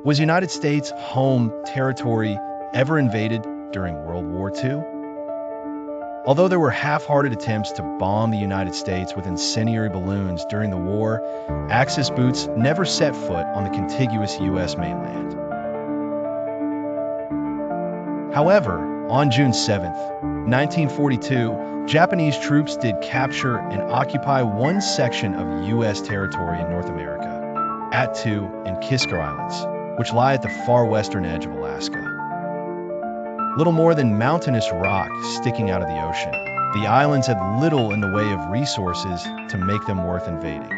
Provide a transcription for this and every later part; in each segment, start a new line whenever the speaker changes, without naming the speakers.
Was United States home territory ever invaded during World War II? Although there were half-hearted attempts to bomb the United States with incendiary balloons during the war, Axis boots never set foot on the contiguous U.S. mainland. However, on June 7, 1942, Japanese troops did capture and occupy one section of U.S. territory in North America, Attu and Kiska Islands, which lie at the far western edge of Alaska. Little more than mountainous rock sticking out of the ocean, the islands had little in the way of resources to make them worth invading.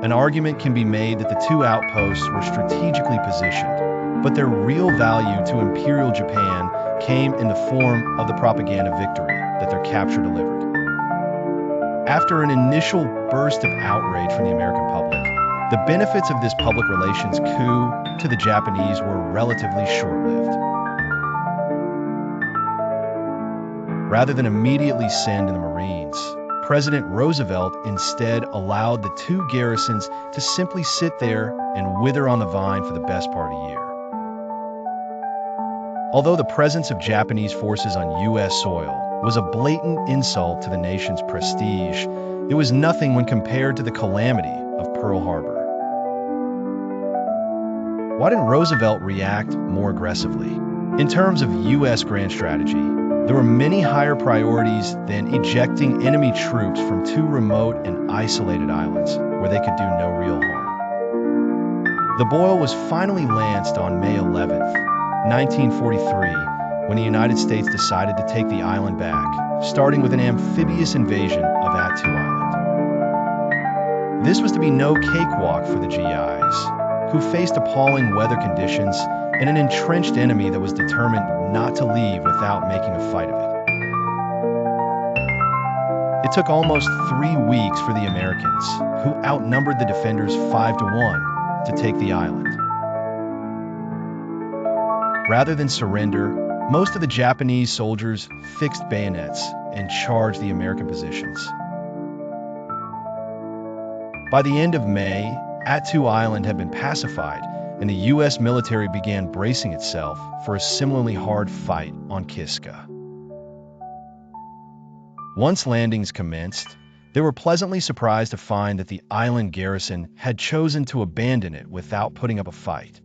An argument can be made that the two outposts were strategically positioned, but their real value to Imperial Japan came in the form of the propaganda victory that their capture delivered. After an initial burst of outrage from the American public, the benefits of this public relations coup to the Japanese were relatively short-lived. Rather than immediately send in the Marines, President Roosevelt instead allowed the two garrisons to simply sit there and wither on the vine for the best part of a year. Although the presence of Japanese forces on U.S. soil was a blatant insult to the nation's prestige, it was nothing when compared to the calamity of Pearl Harbor. Why didn't Roosevelt react more aggressively? In terms of U.S. grand strategy, there were many higher priorities than ejecting enemy troops from two remote and isolated islands where they could do no real harm. The boil was finally lanced on May 11, 1943, when the United States decided to take the island back, starting with an amphibious invasion of Attu Island. This was to be no cakewalk for the GIs, who faced appalling weather conditions and an entrenched enemy that was determined not to leave without making a fight of it. It took almost 3 weeks for the Americans, who outnumbered the defenders 5-1, to take the island. Rather than surrender, most of the Japanese soldiers fixed bayonets and charged the American positions. By the end of May, Attu Island had been pacified, and the U.S. military began bracing itself for a similarly hard fight on Kiska. Once landings commenced, they were pleasantly surprised to find that the island garrison had chosen to abandon it without putting up a fight.